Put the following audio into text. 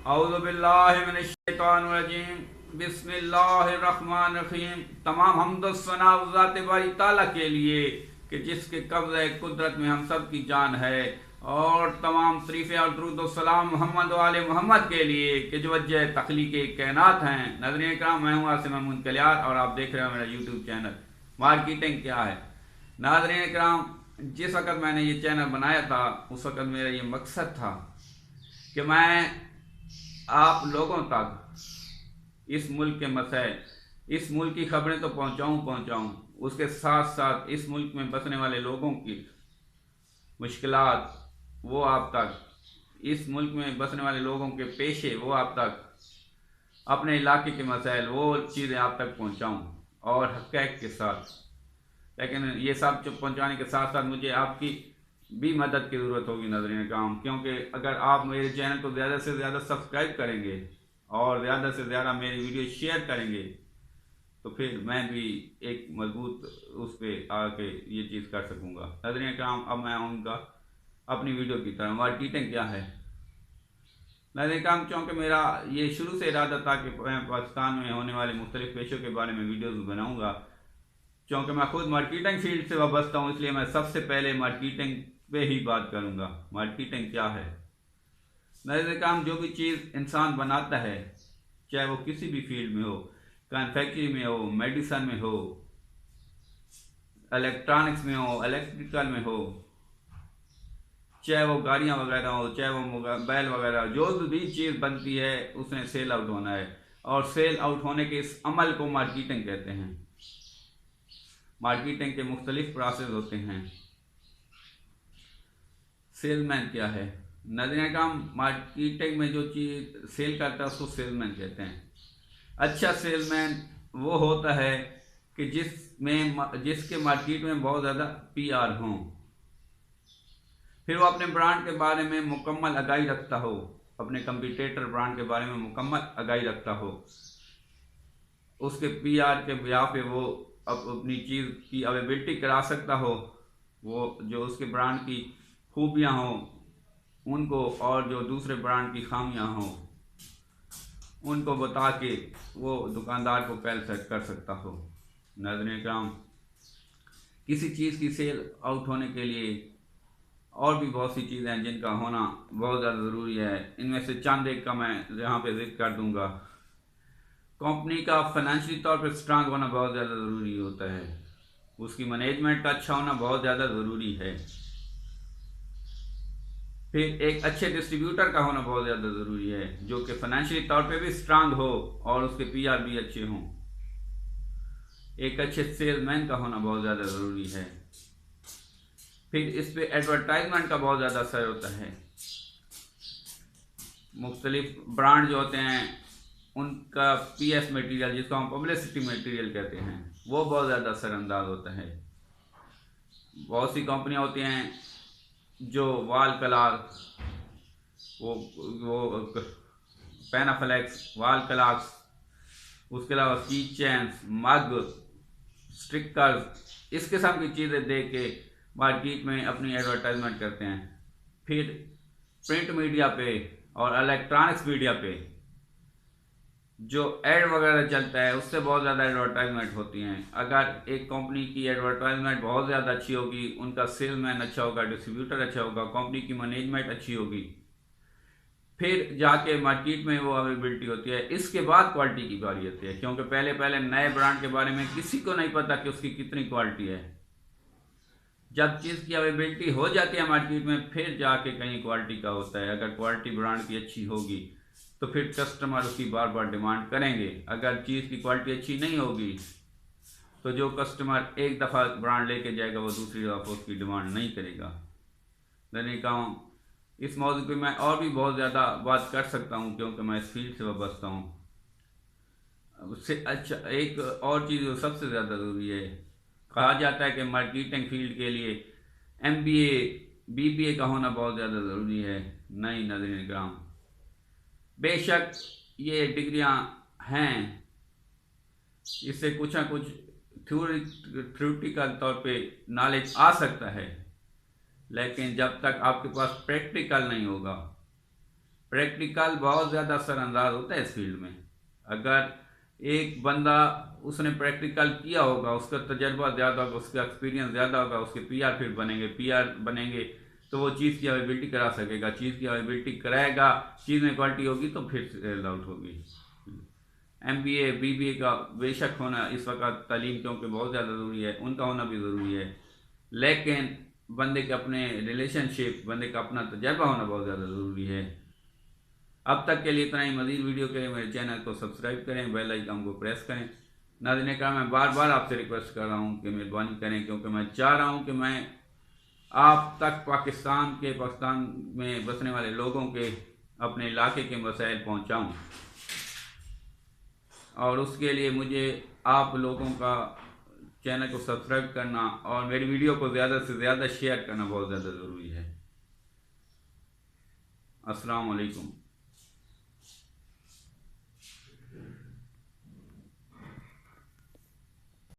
औज़ुबिल्लाहि मिनश्शैतानिर्रजीम बिस्मिल्लाहिर्रहमानिर्रहीम। तमाम हम्दुस्सना ज़ात बारी ताला के लिए कि जिसके कब्ज़े कुदरत में हम सब की जान है, और तमाम तरीफ़े और दुरूद व सलाम मोहम्मद वाले मोहम्मद के लिए कि जो वजह तख्लीक़े कायनात हैं। नाज़रीन इकराम, मैं हूँ आसिम महमूद कलियार और आप देख रहे हो मेरा यूट्यूब चैनल मार्केटिंग क्या है। नाज़रीन इकराम, जिस वक़्त मैंने ये चैनल बनाया था उस वक़्त मेरा ये मकसद था कि मैं आप लोगों तक इस मुल्क के मसैल, इस मुल्क की खबरें तो पहुँचाऊँ, उसके साथ साथ इस मुल्क में बसने वाले लोगों की मुश्किलात वो आप तक, इस मुल्क में बसने वाले लोगों के पेशे वो आप तक, अपने इलाके के मसैल वो चीज़ें आप तक पहुँचाऊँ और हक़ैक़ के साथ। लेकिन ये सब पहुँचाने के साथ साथ मुझे आपकी भी मदद की ज़रूरत होगी नाज़रीन काम, क्योंकि अगर आप मेरे चैनल को ज़्यादा से ज़्यादा सब्सक्राइब करेंगे और ज़्यादा से ज़्यादा मेरी वीडियो शेयर करेंगे तो फिर मैं भी एक मजबूत उस पर आके ये चीज़ कर सकूँगा। नाज़रीन काम, अब मैं आऊँगा अपनी वीडियो की तरह। मार्केटिंग क्या है नाज़रीन काम, क्योंकि मेरा ये शुरू से इरादा था कि मैं पाकिस्तान में होने वाले मुख्तलिफ पेशों के बारे में वीडियोज़ बनाऊँगा। क्योंकि मैं खुद मार्केटिंग फील्ड से वाबस्ता हूँ, इसलिए मैं सबसे पहले मार्केटिंग पे ही बात करूँगा। मार्केटिंग क्या है नाज़रीन काम, जो भी चीज़ इंसान बनाता है, चाहे वो किसी भी फील्ड में हो, कन्फेक्शनरी में हो, मेडिसन में हो, इलेक्ट्रॉनिक्स में हो, इलेक्ट्रिकल में हो, चाहे वो गाड़ियाँ वगैरह हो, चाहे वो मोबाइल वगैरह, जो भी चीज़ बनती है उसने सेल आउट होना है, और सेल आउट होने के इस अमल को मार्केटिंग कहते हैं। मार्केटिंग के मुख्तलिफ प्रोसेस होते हैं। सेलमैन क्या है नाज़रीन काम, मार्केटिंग में जो चीज़ सेल करता है उसको सेलमैन कहते हैं। अच्छा सेलमैन वो होता है कि जिसके मार्केट में बहुत ज़्यादा पीआर हों, फिर वो अपने ब्रांड के बारे में मुकम्मल आगाही रखता हो, अपने कंपटीटर ब्रांड के बारे में मुकम्मल आगाही रखता हो, उसके पीआर के बिहाफ पे वो अपनी चीज़ की अवेलेबिलिटी करा सकता हो, वो जो उसके ब्रांड की खूबियाँ हों उनको, और जो दूसरे ब्रांड की खामियाँ हों उनको बता के वो दुकानदार को पहल सेट कर सकता हो। नाज़रीन किराम, किसी चीज़ की सेल आउट होने के लिए और भी बहुत सी चीज़ें हैं जिनका होना बहुत ज़्यादा ज़रूरी है। इनमें से चंद एक का मैं यहाँ पे जिक्र कर दूँगा। कंपनी का फाइनेंशियली तौर पर स्ट्रांग होना बहुत ज़्यादा ज़रूरी होता है, उसकी मैनेजमेंट का अच्छा होना बहुत ज़्यादा ज़रूरी है। फिर एक अच्छे डिस्ट्रीब्यूटर का होना बहुत ज़्यादा ज़रूरी है, जो कि फाइनेंशियली तौर पे भी स्ट्रांग हो और उसके पीआर भी अच्छे हों। एक अच्छे सेल्समैन का होना बहुत ज़्यादा ज़रूरी है। फिर इस पे एडवर्टाइजमेंट का बहुत ज़्यादा असर होता है। मुख्तलिफ ब्रांड जो होते हैं उनका पीएस मटेरियल, जिसको हम पब्लिसिटी मटेरियल कहते हैं, वो बहुत ज़्यादा असरअंदाज होता है। बहुत सी कंपनियां होती हैं जो वाल कलार्स, वो पैनाफ्लेक्स, वाल कलार्स, उसके अलावा की चैन्स, मग, स्टिकर्स, इस किस्म की चीज़ें दे के मार्केट में अपनी एडवर्टाइजमेंट करते हैं। फिर प्रिंट मीडिया पे और इलेक्ट्रॉनिक्स मीडिया पे जो एड वगैरह चलता है उससे बहुत ज़्यादा एडवर्टाइजमेंट होती हैं। अगर एक कंपनी की एडवर्टाइजमेंट बहुत ज़्यादा अच्छी होगी, उनका सेलमैन अच्छा होगा, डिस्ट्रीब्यूटर अच्छा होगा, कंपनी की मैनेजमेंट अच्छी होगी, फिर जाके मार्केट में वो अवेलेबिलिटी होती है। इसके बाद क्वालिटी की बारी होती है, क्योंकि पहले पहले नए ब्रांड के बारे में किसी को नहीं पता कि उसकी कितनी क्वालिटी है। जब चीज़ की अवेलेबिलिटी हो जाती है मार्केट में, फिर जाके कहीं क्वालिटी का होता है। अगर क्वालिटी ब्रांड की अच्छी होगी तो फिर कस्टमर उसकी बार बार डिमांड करेंगे। अगर चीज़ की क्वालिटी अच्छी नहीं होगी तो जो कस्टमर एक दफ़ा ब्रांड लेके जाएगा वो दूसरी दफ़ा उसकी डिमांड नहीं करेगा। मैंने कहा इस मौजू पे मैं और भी बहुत ज़्यादा बात कर सकता हूँ, क्योंकि मैं इस फील्ड से वाबस्ता हूँ। उससे अच्छा एक और चीज़ जो सबसे ज़्यादा ज़रूरी है, कहा जाता है कि मार्केटिंग फील्ड के लिए MBA BBA का होना बहुत ज़्यादा ज़रूरी है। नहीं नाज़रीन किराम, बेशक ये डिग्रियां हैं, इससे कुछ ना कुछ थ्योरेटिकल तौर पे नॉलेज आ सकता है, लेकिन जब तक आपके पास प्रैक्टिकल नहीं होगा, प्रैक्टिकल बहुत ज़्यादा असरअंदाज होता है इस फील्ड में। अगर एक बंदा उसने प्रैक्टिकल किया होगा, उसका तजर्बा ज़्यादा होगा, उसका एक्सपीरियंस ज़्यादा होगा, उसके पीआर फिर बनेंगे, पीआर बनेंगे तो वो चीज़ की अवेबिलिटी करा सकेगा, चीज़ की अवेबिलिटी कराएगा, चीज़ में क्वालिटी होगी तो फिर सेल आउट होगी। MBA BBA का बेशक होना इस वक्त तालीम क्योंकि बहुत ज़्यादा ज़रूरी है, उनका होना भी ज़रूरी है, लेकिन बंदे के अपने रिलेशनशिप, बंदे का अपना तजर्बा होना बहुत ज़्यादा ज़रूरी है। अब तक के लिए इतना ही। मज़ीद वीडियो के लिए मेरे चैनल को सब्सक्राइब करें, बेल आइकन को प्रेस करें। नाज़रीन कराम, मैं बार बार आपसे रिक्वेस्ट कर रहा हूँ कि मेहरबानी करें, क्योंकि मैं चाह रहा हूँ कि मैं आप तक पाकिस्तान में बसने वाले लोगों के अपने इलाके के मसाइल पहुँचाऊँ, और उसके लिए मुझे आप लोगों का चैनल को सब्सक्राइब करना और मेरी वीडियो को ज़्यादा से ज़्यादा शेयर करना बहुत ज़्यादा ज़रूरी है। अस्सलाम वालेकुम।